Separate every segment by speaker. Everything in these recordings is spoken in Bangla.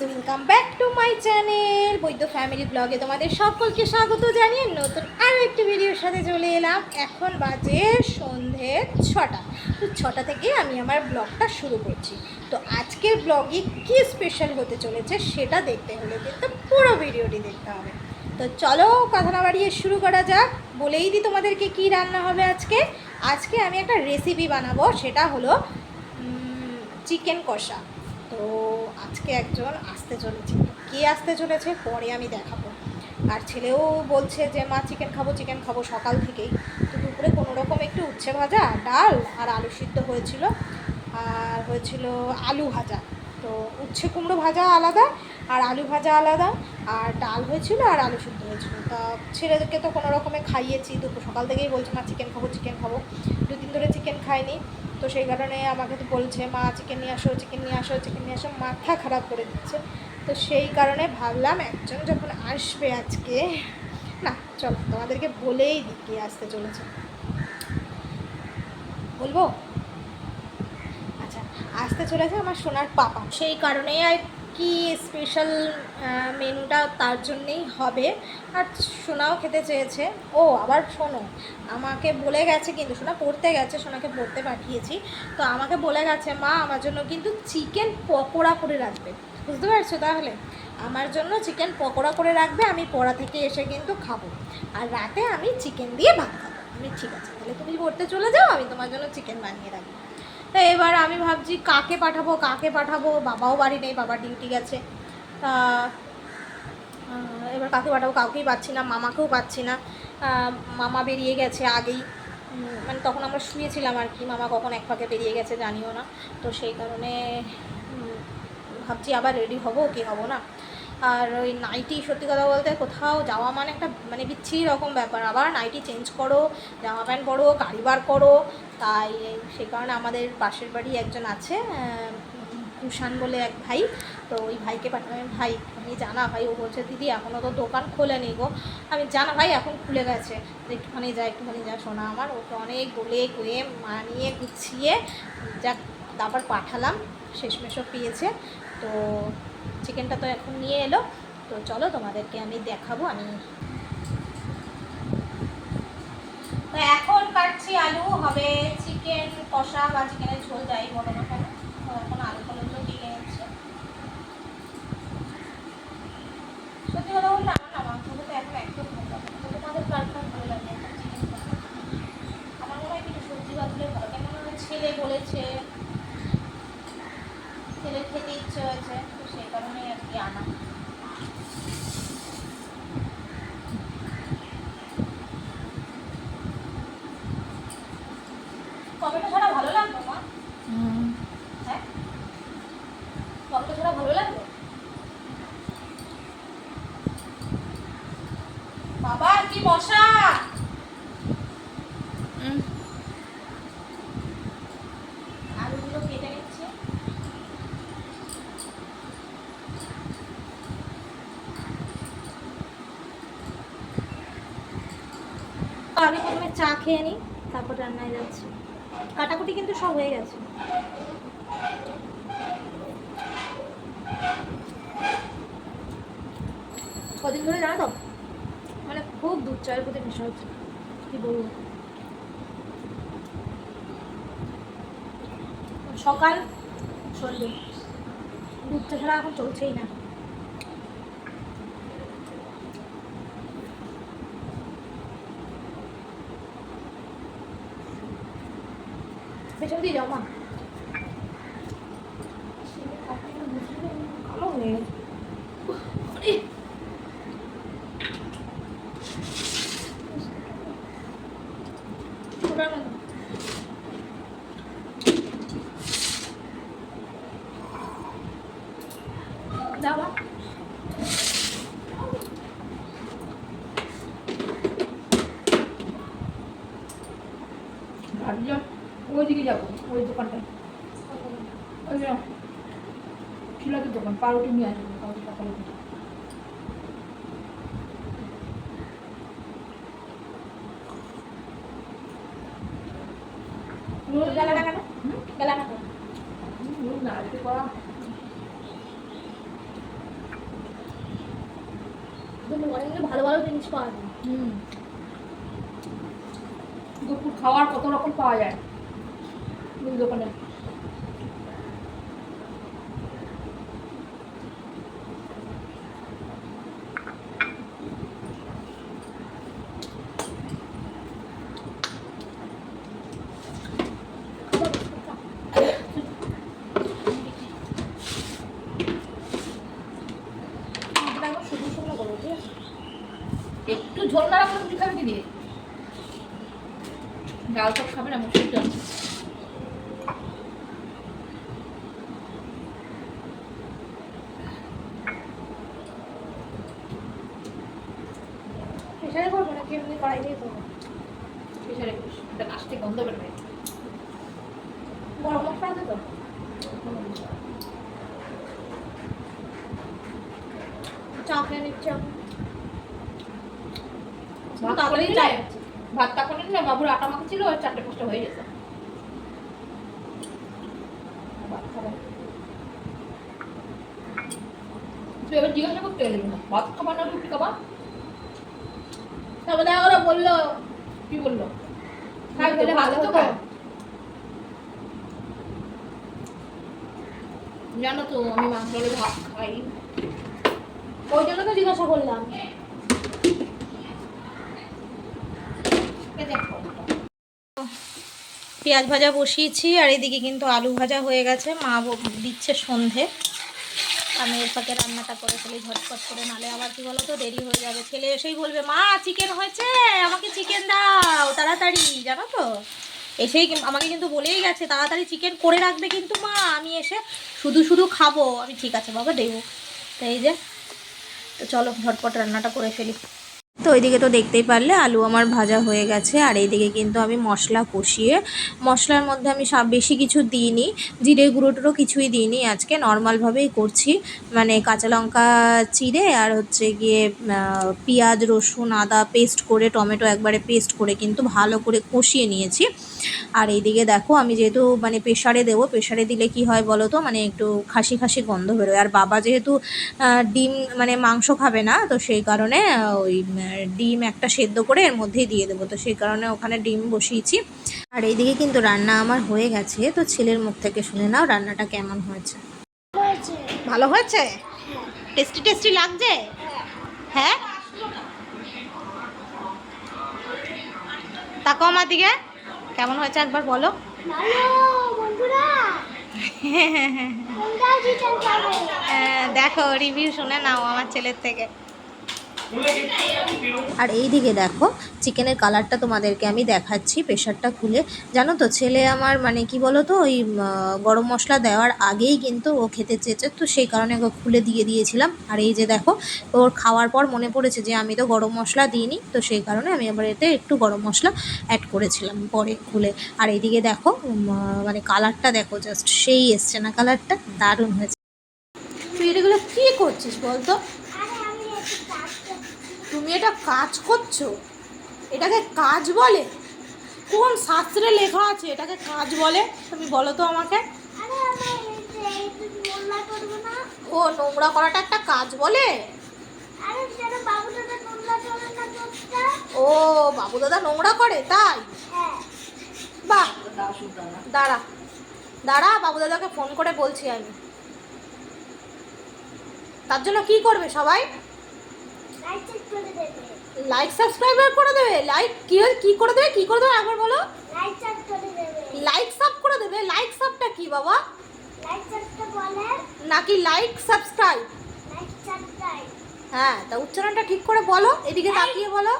Speaker 1: Welcome back to my channel Baidya family ব্লগে তোমাদের সকলকে স্বাগত জানিয়ে নতুন আরও একটি ভিডিওর সাথে চলে এলাম। এখন বাজে সন্ধে 6টা। তো 6টা থেকে আমি আমার ব্লগটা শুরু করছি। তো আজকের ব্লগে কী স্পেশাল হতে চলেছে সেটা দেখতে হলে কিন্তু পুরো ভিডিওটি দেখতে হবে। তো চলো কথা না বাড়িয়ে শুরু করা যাক। বলেই দিই তোমাদেরকে কী রান্না হবে আজকে আমি একটা রেসিপি বানাবো, সেটা হলো চিকেন কষা। তো আজকে একজন আসতে চলেছে, কে আসতে চলেছে পরে আমি দেখাবো। আর ছেলেও বলছে যে মা চিকেন খাবো সকাল থেকেই। তো দুপুরে কোনো রকম একটু উচ্ছে ভাজা, ডাল আর আলু সিদ্ধ হয়েছিল, আর হয়েছিল আলু ভাজা। তো উচ্ছে কুমড়ো ভাজা আলাদা আর আলু ভাজা আলাদা, আর ডাল হয়েছিল আর আলু সিদ্ধ হয়েছিল। তা ছেলেদেরকে তো কোনো রকমে খাইয়েছি, দুপুর সকাল থেকেই বলছে মা চিকেন খাবো। দুদিন ধরে চিকেন খাইনি, তো সেই কারণে আমাকে তো বলছে মা চিকেন নিয়ে আসো, মাথা খারাপ করে দিচ্ছে। তো সেই কারণে ভাবলাম একজন যখন আসবে আজকে, না চলো তোমাদেরকে বলেই দিই কে আসতে চলেছে। বলবো? আচ্ছা, আসতে চলেছে আমার সোনার পাপা। সেই কারণেই আর কি স্পেশাল মেনুটা তার জন্যেই হবে। আর সোনাও খেতে চেয়েছে। ও আবার শোনো, আমাকে বলে গেছে, কিন্তু সোনা পড়তে গেছে, সোনাকে পড়তে পাঠিয়েছি। তো আমাকে বলে গেছে মা আমার জন্য কিন্তু চিকেন পকোড়া করে রাখবে। বুঝতে পারছো? তাহলে আমার জন্য চিকেন পকোড়া করে রাখবে, আমি পড়া থেকে এসে কিন্তু খাবো। আর রাতে আমি চিকেন দিয়ে ভাত খাবো। আমি ঠিক আছে, তাহলে তুমি পড়তে চলে যাও, আমি তোমার জন্য চিকেন বানিয়ে রাখবো। তো এবার আমি ভাবছি কাকে পাঠাবো। বাবাও বাড়ি নেই, বাবা ডিউটি গেছে। তা এবার কাকে পাঠাবো, কাউকেই পাচ্ছি না, মামাকেও পাচ্ছি না। মামা বেরিয়ে গেছে আগেই, মানে তখন আমরা শুয়েছিলাম আর কি। মামা কখন এক ফাঁকে বেরিয়ে গেছে জানিও না। তো সেই কারণে ভাবছি আবার রেডি হবো কি হবো না। আর ওই নাইটি, সত্যি কথা বলতে কোথাও যাওয়া মানে একটা মানে বিচ্ছিরি রকম ব্যাপার। আবার নাইটি চেঞ্জ করো, জামা প্যান্ট পরো, গাড়ি বার করো। তাই সেই কারণে আমাদের পাশের বাড়ি একজন আছে, কুষাণ বলে এক ভাই। তো ওই ভাইকে পাঠালাম, ভাই আমি জানা ভাই। ও বলছে দিদি এখনও তো দোকান খোলেনি গো। আমি জানা ভাই এখন খুলে গেছে, একটুখানি যা শোনা আমার। ওকে অনেক বলে কয়ে মানিয়ে গুছিয়ে যা তারপর পাঠালাম, শেষমেশও পেয়েছে। তো চিকেনটা তো এখন নিয়ে এলো। তো চলো তোমাদেরকে আমি দেখাবো। আমি তো এখন কাটছি আলু, হবে চিকেন কষা বা চিকেনের ঝোল যাই বলো না কেন। তো এখন আলু ফলগুলো কেটে নিচ্ছে। সত্যি কথা বললে আমার না মাংস খেতে এখন একদম ভালো লাগে না। তো তোমাদের কার কার ভালো লাগে এখন চিকেন কষা? আমার মনে হয় কিছু সবজি বাঁধলে ভালো। কেমন হয়, ছেলে বলেছে, ছেলের খেতে ইচ্ছে হয়েছে, তো সেই কারণেই আর কি আনা। টমেটো ছাড়া ভালো লাগতো মা? হ্যাঁ, টমেটো ছাড়া ভালো লাগতো? বাবা কি মশা! আলুগুলো কেটে নিচ্ছে। আমি প্রথমে চা খেয়ে নিই, তারপর রান্নায় যাচ্ছি। কাটাকুটি কিন্তু সব হয়ে গেছে। কদিন ধরে জানো তো, মানে খুব দুধ চায়ের প্রতি নেশা হচ্ছে। কি বলবো, সকাল সন্ধ্যে দুধ চা ছাড়া এখন চলছেই না। পেছন দিয়ে যাও মা, কালো হয়ে গেছে। দাও
Speaker 2: ওইদিকে যাবো, ওই দোকানটায়, ওই শিলাকের দোকান, পাউরুটি নিয়ে আসবো, পাউরুটি সকালে।
Speaker 1: বেলা না কেন? বেলা না কেন?
Speaker 2: না, এটা করা
Speaker 1: দোকানে কিন্তু ভালো ভালো জিনিস পাওয়া যায়।
Speaker 2: দুপুর খাওয়ার কত রকম পাওয়া যায় ওই দোকানে।
Speaker 1: শুধু শুকনো করবো, ঠিক আছে?
Speaker 2: একটু ঝোল না রাখলে রুটি খাবে কি দিয়ে? ডাল সব খাবে না মুসুর ডাল।
Speaker 1: প্রেশারে করবো নাকি এমনি কড়াই দিয়ে করবো?
Speaker 2: প্রেশারে একটা কাশতে গন্ধ বেরোবে।
Speaker 1: গরম মশলা আছে তো? চা খেয়ে নিচ্ছে তাড়াতাড়ি চাই।
Speaker 2: ভাতটা করে নিলে বাবুর আটা মাখা ছিল, 4টে-5টা হয়ে গেছে। ভাত খাবো। তুই এবার জিজ্ঞাসা করতে গেলি না, ভাত খাবা না রুটি খাবা?
Speaker 1: তারপরে ওরা বললো
Speaker 2: কি বললো?
Speaker 1: খাই বলে ভালো
Speaker 2: তো
Speaker 1: হতো।
Speaker 2: খাও। জানো তো আমি মাংস হলে ভাত খাই।
Speaker 1: ওই জন্য তো জিজ্ঞাসা করলাম। পেঁয়াজ ভাজা বসিয়েছি আর এদিকে কিন্তু আলু ভাজা হয়ে গেছে। মা দিচ্ছে সন্ধে। আমি এর ফাঁকে রান্নাটা করে ফেলি ঝটপট করে, নালে আবার কি বলো তো দেরি হয়ে যাবে। ছেলে এসেই বলবে মা চিকেন হয়েছে, আমাকে চিকেন দাও তাড়াতাড়ি, জানো তো। এসেই আমাকে কিন্তু বলেই গেছে তাড়াতাড়ি চিকেন করে রাখবে কিন্তু মা, আমি এসে শুধু শুধু খাবো। আমি ঠিক আছে বাবা দেবো। তো এই যে, তো চলো ঝটপট রান্নাটা করে ফেলি। তো ওইদিকে তো দেখতেই পারলে আলু আমার ভাজা হয়ে গেছে। আর এইদিকে কিন্তু আমি মশলা কষিয়ে, মশলার মধ্যে আমি বেশি কিছু দিইনি, জিরে গুঁড়ো টুড়ো কিছুই দিইনি, আজকে নর্মালভাবেই করছি। মানে কাঁচা লঙ্কা চিড়ে আর হচ্ছে গিয়ে পেঁয়াজ রসুন আদা পেস্ট করে, টমেটো একবারে পেস্ট করে কিন্তু ভালো করে কষিয়ে নিয়েছি। আর এইদিকে দেখো আমি যেহেতু মানে প্রেশারে দেবো, প্রেশারে দিলে কি হয় বলো তো, মানে একটু খাসি খাসি গন্ধ বেরোয়। আর বাবা যেহেতু ডিম মানে মাংস খাবে না, তো সেই কারণে ওই ডিম একটা সেদ্ধ করে এর মধ্যেই দিয়ে দেবো, তো সেই কারণে ওখানে ডিম বসিয়েছি। আর এইদিকে কিন্তু রান্না আমার হয়ে গেছে। তো ছেলের মুখ থেকে শুনে নাও রান্নাটা কেমন হয়েছে। ভালো হয়েছে? টেস্টি টেস্টি লাগছে? হ্যাঁ, তাকাও আমার দিকে, কেমন হয়েছে একবার বলো। দেখো রিভিউ শুনে নাও আমার ছেলের থেকে। আর এই দিকে দেখো চিকেনের কালারটা তোমাদেরকে আমি দেখাচ্ছি প্রেশারটা খুলে। জানো তো ছেলে আমার মানে কি বলো তো, ওই গরম মশলা দেওয়ার আগেই কিন্তু ও খেতে চেয়েছে, তো সেই কারণে ওকে খুলে দিয়ে দিয়েছিলাম। আর এই যে দেখো ওর খাওয়ার পর মনে পড়েছে যে আমি তো গরম মশলা দিইনি, তো সেই কারণে আমি আবার এতে একটু গরম মশলা অ্যাড করেছিলাম পরে খুলে। আর এইদিকে দেখো মানে কালারটা দেখো, জাস্ট সেই এসছে না কালারটা, দারুণ হয়েছে। তুই এগুলো কী করছিস বলতো? তুমি এটা কাজ করছো? এটাকে কাজ বলে? কোন শাস্ত্রে লেখা আছে এটাকে কাজ বলে? তুমি বলো তো আমাকে। ও নোংরা করাটা একটা কাজ বলে? ও বাবু দাদা নোংরা করে তাই? বাহ, দাঁড়া দাঁড়া, বাবু দাদাকে ফোন করে বলছি আমি। তার জন্য কি করবে সবাই? লাইক সাবস্ক্রাইবার করে দেবে। লাইক কি করে দেবে, কি করে দেবে একবার বলো। লাইক সাব করে দেবে। লাইক সাবটা কি বাবা? নাকি লাইক সাবস্ক্রাইব? হ্যাঁ, তা উচ্চারণটা ঠিক করে বলো, এদিকে তাকিয়ে বলো।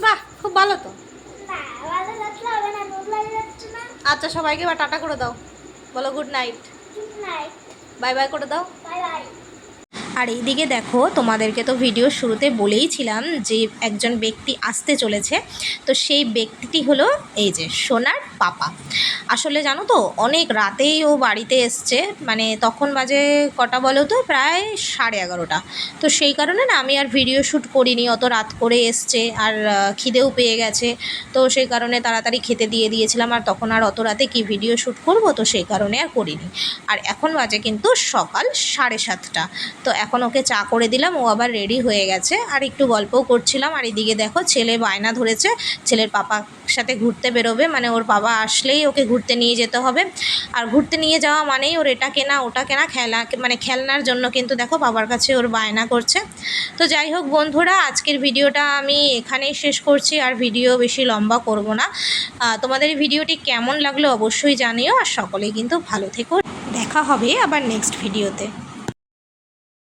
Speaker 1: বাহ, খুব ভালো তো। আচ্ছা সবাইকে এবার টাটা করে দাও, বলো গুড নাইট, বাই বাই করে দাও। আর এইদিকে দেখো তোমাদেরকে তো ভিডিও শুরুতে বলেইছিলাম যে একজন ব্যক্তি আসতে চলেছে, তো সেই ব্যক্তিটি হলো এই যে সোনার পাপা। আসলে জানো তো অনেক রাতেই ও বাড়িতে এসছে, মানে তখন বাজে কটা বলো তো, প্রায় 11:30। তো সেই কারণে না আমি আর ভিডিও শ্যুট করিনি, অত রাত করে এসছে আর খিদেও পেয়ে গেছে। তো সেই কারণে তাড়াতাড়ি খেতে দিয়ে দিয়েছিলাম, আর তখন আর অত রাতে কি ভিডিও শ্যুট করব, তো সেই কারণে আর করিনি। আর এখন বাজে কিন্তু সকাল 7:30। তো এখন ওকে চা করে দিলাম, ও আবার রেডি হয়ে গেছে, আর একটু গল্পও করছিলাম। আর এদিকে দেখো ছেলে বায়না ধরেছে ছেলের পাপার সাথে ঘুরতে বেরোবে, মানে ওর বাবা আসলেই ওকে ঘুরতে নিয়ে যেতে হবে। আর ঘুরতে নিয়ে যাওয়া মানেই ওর এটা কেনা ওটা কেনা, মানে খেলনার জন্য কিন্তু দেখো বাবার কাছে ওর বায়না করছে। তো যাই হোক বন্ধুরা, আজকের ভিডিওটা আমি এখানেই শেষ করছি, আর ভিডিও বেশি লম্বা করব না। তোমাদের এই ভিডিওটি কেমন লাগলো অবশ্যই জানিও, আর সকলেই কিন্তু ভালো থেকো। দেখা হবে আবার নেক্সট ভিডিওতে।